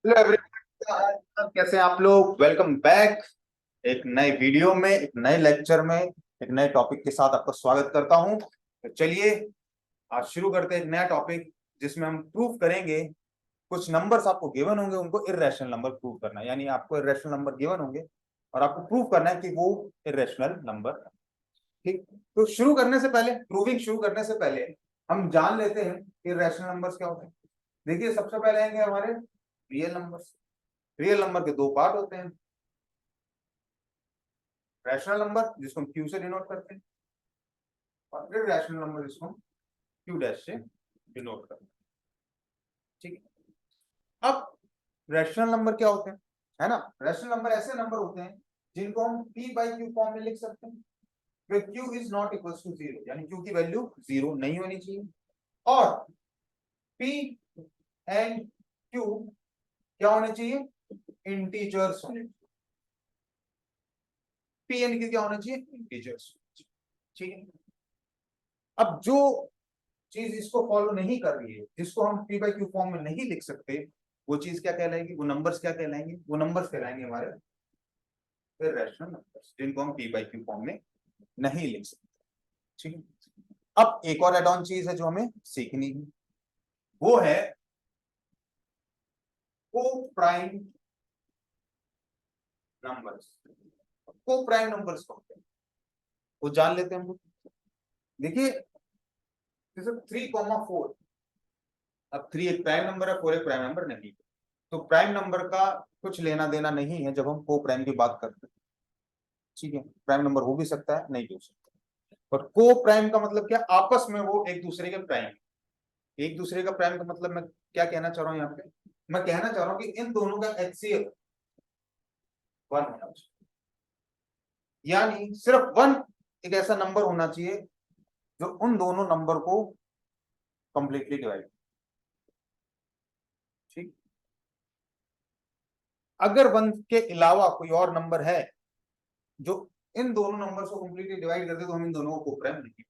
Hello everyone, कैसे हैं आप लोग। Welcome back. एक नए वीडियो में, एक नए लेक्चर में, एक नए टॉपिक के साथ आपका स्वागत करता हूं। तो चलिए आज शुरू करते हैं एक नया टॉपिक, जिसमें हम प्रूव करेंगे। कुछ नंबर्स आपको गिवन होंगे, उनको इर्रेशनल नंबर प्रूव करना है। यानी आपको इर्रेशनल नंबर गिवन होंगे और आपको प्रूव करना है कि वो इर्रेशनल नंबर। ठीक। तो शुरू करने से पहले, प्रूविंग शुरू करने से पहले हम जान लेते हैं कि इर्रेशनल नंबर्स क्या होते हैं। देखिए, सबसे पहले आएंगे हमारे रियल नंबर्स। रियल नंबर के दो पार्ट होते हैं। रैशनल नंबर, जिसको हम क्यू से डिनोट करते हैं, और फिर रैशनल नंबर, जिसको हम क्यू डैश से डिनोट करते हैं। ठीक है। अब रैशनल नंबर क्या होते हैं, है ना। रैशनल नंबर ऐसे नंबर होते हैं जिनको हम p बाई क्यू फॉर्म में लिख सकते हैं, फिर q is not equal to zero, यानी q की वैल्यू जीरो नहीं होनी चाहिए। और p एंड q क्या होने चाहिए, इंटीजर्स होने चाहिए। p एंड q क्या होना चाहिए, इंटीजर्स। ठीक है। अब जो चीज इसको फॉलो नहीं कर रही है, जिसको हम पी बाई क्यू फॉर्म में नहीं लिख सकते, वो चीज क्या कहलाएगी, वो नंबर्स क्या कहलाएंगे, वो नंबर्स कहलाएंगे हमारे इर्रेशनल नंबर्स, जिनको हम पी बाई क्यू फॉर्म में नहीं लिख सकते। ठीक है। अब एक और एड ऑन चीज है जो हमें सीखनी है, वो है को प्राइम नंबर्स। को प्राइम नंबर्स को वो जान लेते हैं हम लोग। देखिए, जैसे 3,4, अब 3 एक प्राइम नंबर है, 4 एक प्राइम नंबर नहीं। तो प्राइम नंबर का कुछ लेना देना नहीं है जब हम को प्राइम की बात करते हैं। ठीक है। प्राइम नंबर हो भी सकता है, नहीं भी हो सकता है। और को प्राइम का मतलब क्या, आपस में वो एक दूसरे के प्राइम। एक दूसरे का प्राइम का मतलब मैं क्या कहना चाह रहा हूं यहाँ पे, मैं कहना चाह रहा हूं कि इन दोनों का HCF 1 होना चाहिए। यानी सिर्फ 1 एक ऐसा नंबर होना चाहिए जो उन दोनों नंबर को कंप्लीटली डिवाइड। ठीक। अगर 1 के अलावा कोई और नंबर है जो इन दोनों नंबर को कंप्लीटली डिवाइड कर दे, तो हम इन दोनों को प्राइम नहीं।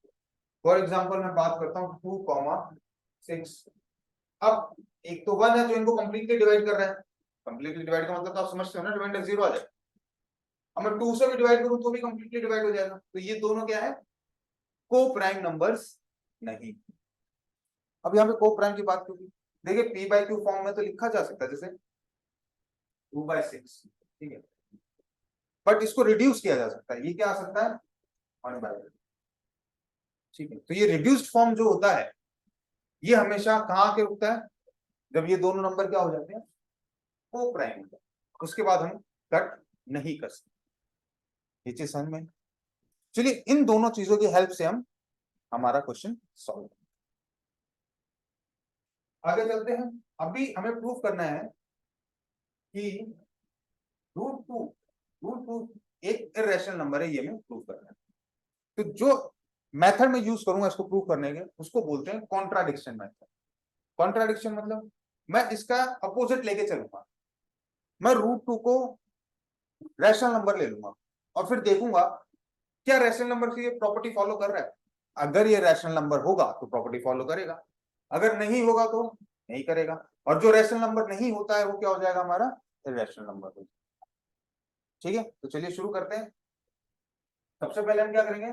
फॉर एग्जाम्पल मैं बात करता हूँ 2,6। अब एक तो 1 है जो इनको कंप्लीटली डिवाइड कर रहा है। कंप्लीटली डिवाइड का मतलब तो आप समझते हो ना, डिवाइड जीरो आ जाए। अब मैं 2 से भी डिवाइड करूं तो भी कंप्लीटली डिवाइड हो जाएगा। तो ये दोनों क्या है, को प्राइम नंबर्स नहीं। अब यहाँ पे को प्राइम की बात क्यों की, देखिए पी बाई क्यू फॉर्म में तो लिखा जा सकता है जैसे 2/6। ठीक है। बट इसको रिड्यूस किया जा सकता है, ये क्या आ सकता है, 1/। ठीक है। तो ये रिड्यूस्ड फॉर्म जो होता है, ये हमेशा कहाँ के रुकता है, जब ये दोनों नंबर क्या हो जाते हैं, को प्राइम। उसके बाद हम कट नहीं कर सकते। ये चीज समझ में। चलिए इन दोनों चीजों की हेल्प से हम हमारा क्वेश्चन सॉल्व आगे चलते हैं। अभी हमें प्रूफ करना है कि √2 √2 एक इर्रेशनल नंबर है, ये हमें प्रूफ करना है। तो जो मेथड में यूज करूंगा इसको प्रूव करने के, उसको बोलते हैं कॉन्ट्राडिक्शन मेथड। कॉन्ट्राडिक्शन मतलब मैं इसका अपोजिट लेके चलूंगा। मैं √2 को रैशनल नंबर ले लूंगा और फिर देखूंगा क्या रैशनल नंबर की ये प्रॉपर्टी फॉलो कर रहा है। अगर ये रैशनल नंबर होगा तो प्रॉपर्टी फॉलो करेगा, अगर नहीं होगा तो नहीं करेगा। और जो रैशनल नंबर नहीं होता है वो क्या हो जाएगा, हमारा इर्रेशनल नंबर हो जाएगा। ठीक है। तो चलिए शुरू करते हैं। सबसे पहले हम क्या करेंगे,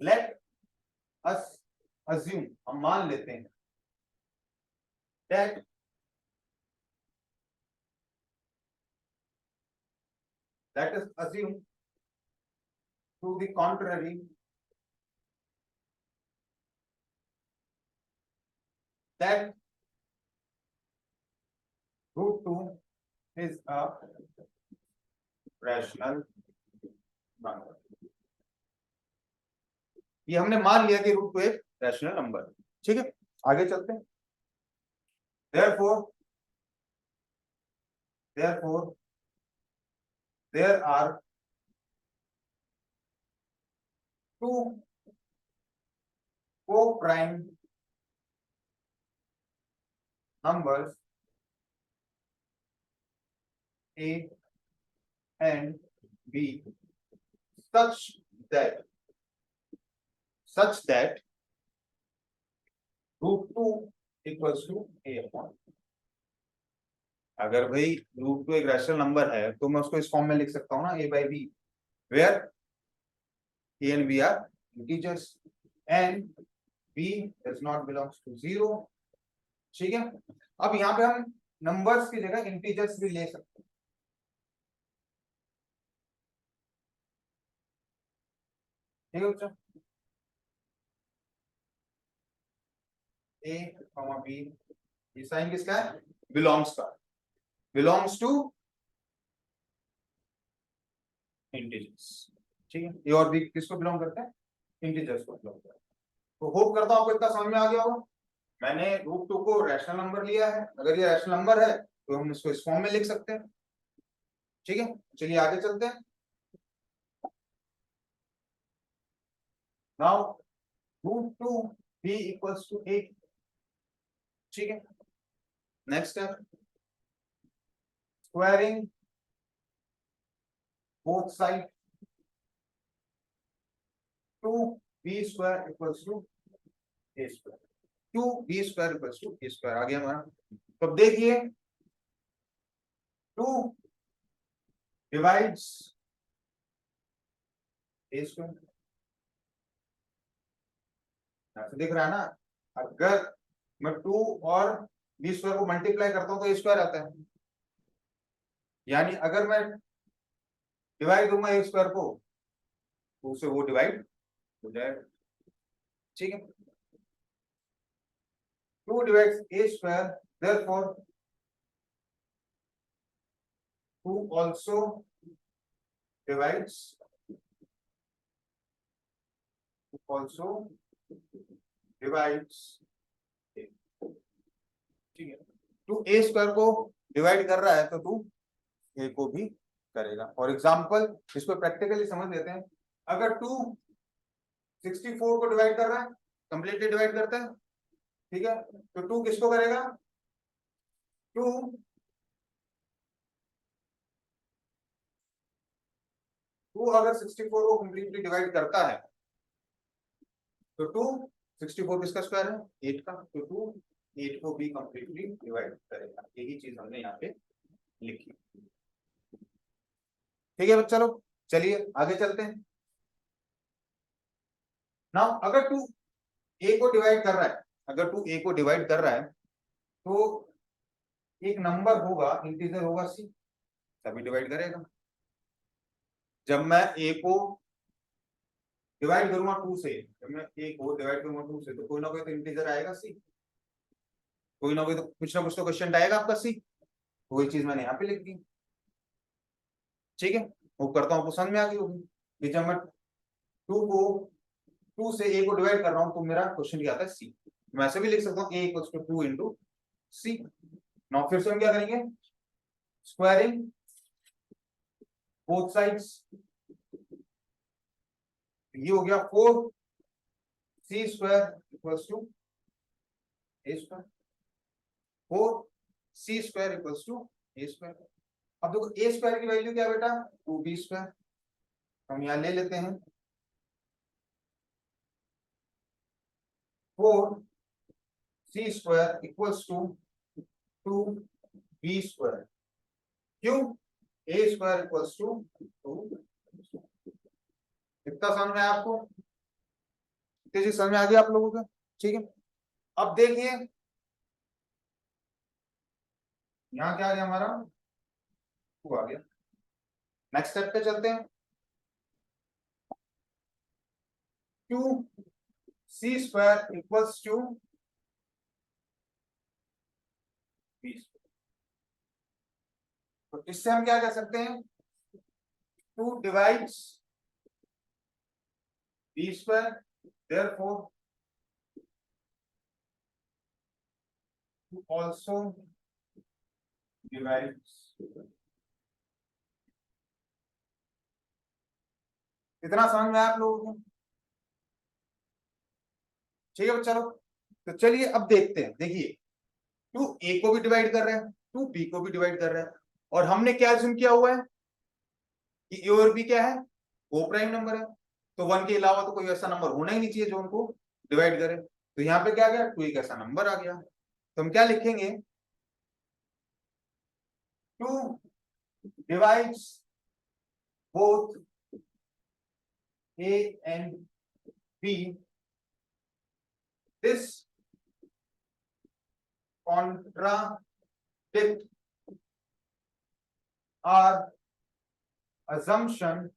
लेट अस अज्यूम, हम मान लेते हैं that let us assume to the contrary that √2 is a rational number। ये हमने मान लिया कि √2 एक रैशनल नंबर है। ठीक है। आगे चलते हैं। therefore therefore there are two co-prime numbers A and B such that √2 equals to A upon, अगर भाई रूट टू एक रैशनल नंबर है तो मैं उसको इस फॉर्म में लिख सकता हूँ ना, a by b, where a and b are integers and b does not belongs to zero. ठीक है, अब यहाँ पे हम नंबर्स की जगह इंटीजर्स भी ले सकते हैं। ठीक है बच्चों, ए कॉमा बी, ये साइन किसका है, बिलोंग्स का, बिलोंग्स टू इंटीजर्स। ठीक है, ए और बी किसको बिलोंग करते हैं, इंटीजर्स को बिलोंग करते हैं। तो होप करता हूं आपको इतना समझ में आ गया होगा। मैंने रूट टू को रैशनल नंबर लिया है, अगर ये रैशनल नंबर है तो हम इसको इस फॉर्म में लिख सकते हैं। ठीक है, चलिए आगे चलते हैं। Now root to b equals to 8। ठीक है, next step, squaring both side, 2b square equals to a square, 2b square equals to a square आ गया हमारा। तो अब देखिए 2 डिवाइड्स a स्क्वायर, ऐसे दिख रहा है ना, अगर मैं 2 और b स्क्वायर को मल्टीप्लाई करता हूं तो a स्क्वायर आता है, यानी अगर मैं डिवाइड दूंगा a स्क्वायर को तो उससे वो डिवाइड हो जाएगा। ठीक है, 2 divides a square, therefore 2 also divides a। ठीक है, 2 a स्क्वायर को डिवाइड कर रहा है तो 2 a को भी करेगा। फॉर एग्जाम्पल इसको प्रैक्टिकली समझ लेते हैं, अगर 2 64 को डिवाइड कर रहा है, कंप्लीटली डिवाइड करता है, ठीक है, तो 2 किसको करेगा, 2 अगर 64 को कंप्लीटली डिवाइड करता है तो 2 64 किसका स्क्वायर है, 8 का, तो 2 8 को भी कंप्लीटली डिवाइड करेगा। यही चीज हमने यहाँ पे लिखी। ठीक है चलो, चलिए आगे चलते हैं। ना अगर 2 a को डिवाइड कर रहा है, अगर 2 a को डिवाइड कर रहा है तो एक नंबर होगा, इंटीजर होगा c, तभी डिवाइड करेगा। जब मैं a को डिवाइड करूंगा 2 से, जब मैं a को डिवाइड करूंगा 2 से तो कोई ना कोई तो इंटीजर आएगा c, कोई ना कोई तो कुछ ना कुछ तो क्वेश्चन आएगा आपका c, वही चीज मैंने यहाँ पे लिख दी। ठीक है, वो करता हूँ समझ में आ गई होगी कि जब मैं 2 से a को डिवाइड कर रहा हूँ तो मेरा क्वेश्चन क्या आता है c, मैं ऐसे भी लिख सकता हूँ a इक्वल्स टू 2 इंटू सी। नाउ फिर से हम क्या करेंगे, स्क्वायरिंग बोथ साइड्स, ये हो गया 4c square equals to a square, 4c square equals to a square. अब देखो a स्क्वायर की वैल्यू क्या बेटा, 2b स्क्वायर, हम यहां ले लेते हैं 4c square equals to 2b square, क्यों, a स्क्वायर इक्वल्स टू 2। इतना समझ में आया आपको, इतनी चीज समझ में आ गई आप लोगों को। ठीक है, अब देखिए यहाँ क्या आ गया हमारा, 2 आ गया। नेक्स्ट स्टेप पे चलते हैं, 2c square equals to b, तो इससे हम क्या कर सकते हैं, 2 divides b square, therefore 2 also divides। इतना समझ में आया आप लोगों को। ठीक है चलो, तो चलिए अब देखते हैं। देखिए 2 a को भी डिवाइड कर रहे हैं, 2 b को भी डिवाइड कर रहे हैं, और हमने क्या अज्यूम किया हुआ है कि a और b क्या है, वो प्राइम नंबर है, तो 1 के अलावा तो कोई ऐसा नंबर होना ही नहीं चाहिए जो उनको डिवाइड करे। तो यहाँ पे क्या गया, 2 एक ऐसा नंबर आ गया। तो हम क्या लिखेंगे, 2 divides both A and B. This contradict our assumption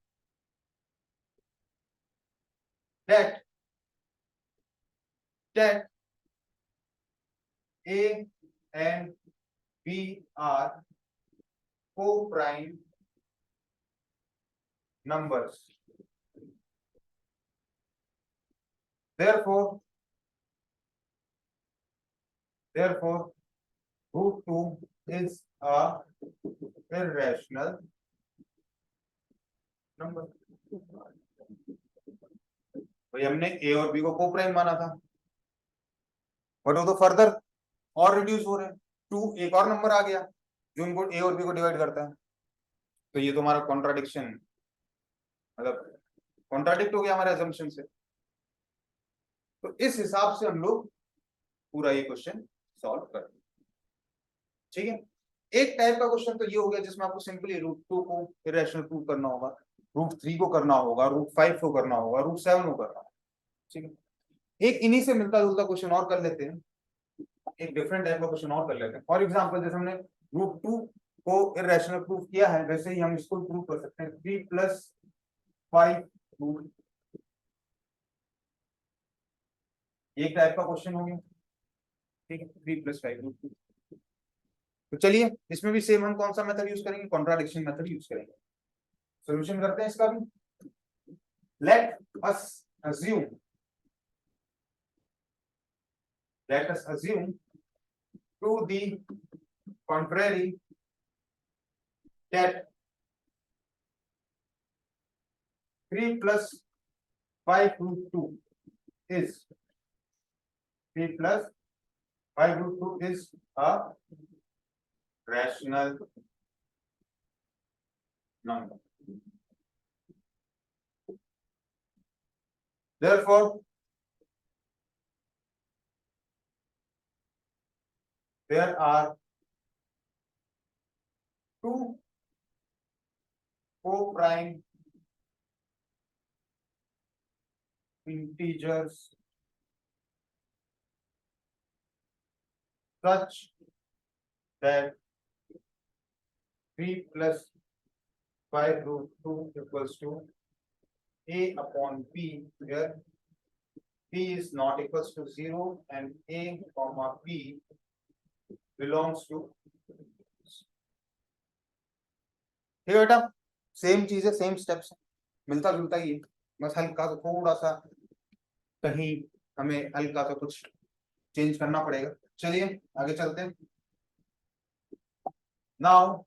that A and B are co-prime numbers. Therefore, root 2 is a irrational number. भाई हमने A और B को को-प्राइम माना था, बट वो तो फर्दर और रिड्यूस हो रहे हैं, 2 एक और नंबर आ गया जो उनको A और B को डिवाइड करता है, तो ये तो हमारा कॉन्ट्राडिक्शन, मतलब कॉन्ट्राडिक्ट हो गया हमारे assumption से। तो इस हिसाब से हम लोग पूरा ये क्वेश्चन सॉल्व कर, ठीक है। एक टाइप का क्वेश्चन तो ये हो गया जिसमें आपको सिंपली रूट 2 को इरेशनल प्रूव करना होगा, रूट 3 को करना होगा, रूट 5 को करना होगा, रूट 7 को करना होगा, ठीक है। एक इन्हीं से मिलता जुलता क्वेश्चन और कर लेते हैं, एक डिफरेंट टाइप का क्वेश्चन और कर लेते हैं। फॉर एग्जांपल जैसे हमने रूट 2 को इरेशनल प्रूव किया है, वैसे ही हम इसको प्रूव कर सकते हैं 3 + 5 रूट, एक टाइप का क्वेश्चन हो गया, ठीक है, 3 + 5 रूट। तो चलिए इसमें भी सेम हम कौन सा मेथड यूज करेंगे, कॉन्ट्राडिक्शन मेथड यूज करेंगे। सॉल्यूशन करते हैं इसका भी। Let us assume to the contrary that 3 + 5 root 2 is 3 + 5 root 2 is a rational number. Therefore, there are 2 co-prime integers such that 3 + 5 root 2 equals to A upon B, where P is not equals to 0 and A comma B belongs to, ठीक है बेटा, same चीज है, same steps है, मिलता जुलता ही है, बस हल्का सा थोड़ा सा कहीं हमें हल्का सा कुछ चेंज करना पड़ेगा। चलिए आगे चलते हैं। Now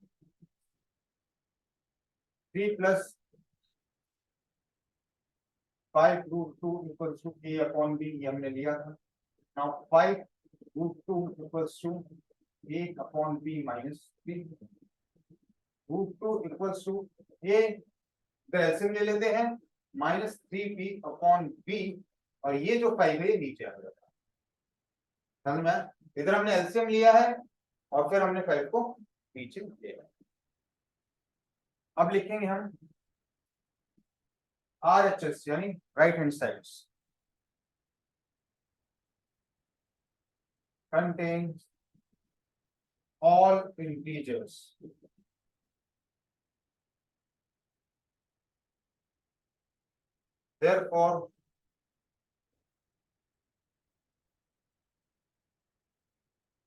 3 + 5 root 2 equals to A upon B, ये हमने लिया था। Now 5 root 2 equals to A upon B minus 3, root 2 equals to A, तो एलसीएम ले लेते हैं, -3B upon B, और ये जो 5 है ये नीचे आ जाता है, समझ में? इधर हमने एलसीएम लिया है और फिर हमने 5 को नीचे लिया। अब लिखेंगे हम RHS यानी right hand sides contains all integers therefore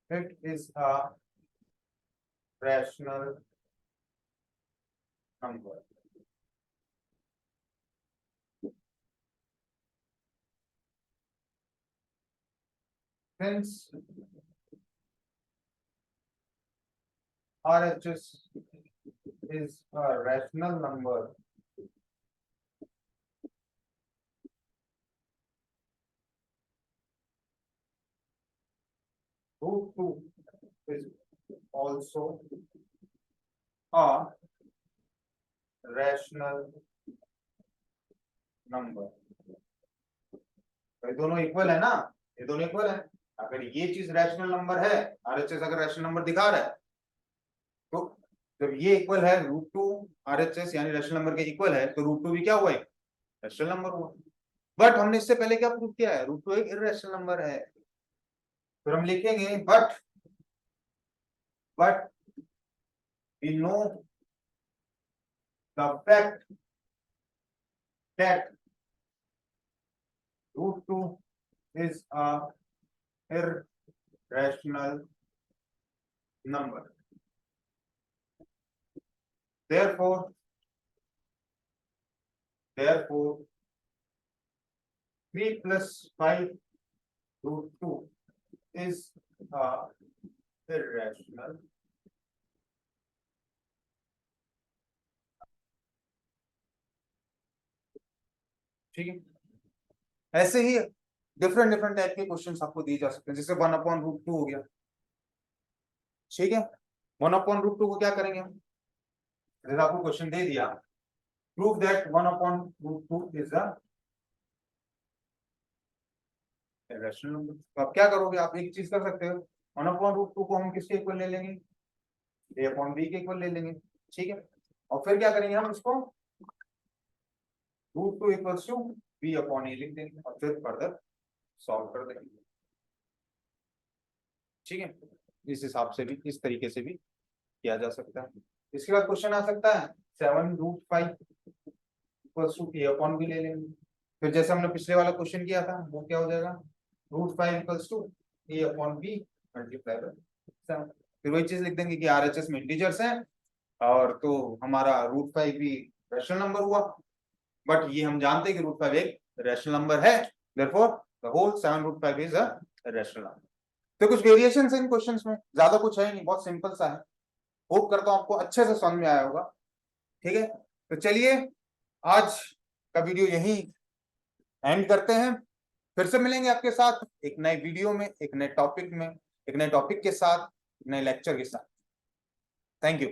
it is a rational number. Since RHS is a rational number, root 2 is also a rational number. ये दोनों इक्वल है ना, ये दोनों इक्वल है, अगर ये चीज रैशनल नंबर है, आरएचएस अगर रैशनल नंबर दिखा रहा है, तो जब ये इक्वल है √2 आरएचएस यानी रैशनल नंबर के इक्वल है, तो √2 भी क्या हुआ है, रैशनल नंबर हुआ। बट हमने इससे पहले क्या प्रूव किया है, √2 एक इररेशनल नंबर है। फिर हम लिखेंगे but we know the fact that √2 is a irrational number. Therefore 3 plus 5 √2 is a irrational. ठीक है, ऐसे ही डिफरेंट टाइप के क्वेश्चंस आपको दिए जा सकते हैं, जैसे 1/√2 हो गया। ठीक है, 1/√2 को क्या करेंगे हम, जैसे आपको क्वेश्चन दे दिया, prove that 1/√2 is a rational number. तो आप क्या करोगे, आप एक चीज कर सकते हो, 1/√2 को हम किसके इक्वल ले लेंगे, a/b के इक्वल ले लेंगे। ठीक है, और फिर क्या करेंगे हम इसको √2 इक्वल्स टू b/a लिख देंगे और फिर फर्दर सॉल्व कर देंगे। ठीक है, इस हिसाब से भी, इस तरीके से भी किया जा सकता है। इसके बाद क्वेश्चन आ सकता है 7√5 इक्वल्स टू a/b ले लेंगे। फिर जैसे हमने पिछले वाला क्वेश्चन किया था, वो क्या हो जाएगा, √5 equals to a/b multiply by 7। फिर वही चीज लिख देंगे कि आरएचएस में इंटीजर्स हैं, और तो हमारा √5 भी रैशनल नंबर हुआ, बट ये हम जानते हैं कि √5 एक रैशनल नंबर है, therefore the whole 7√5 is a rational number. तो कुछ वेरिएशंस हैं इन क्वेश्चंस में, ज्यादा कुछ है नहीं, बहुत सिंपल सा है। होप करता हूं आपको अच्छे से समझ में आया होगा। ठीक है, तो चलिए आज का वीडियो यहीं एंड करते हैं, फिर से मिलेंगे आपके साथ एक नए वीडियो में, एक नए टॉपिक में, एक नए टॉपिक के साथ, नए लेक्चर के साथ। Thank you.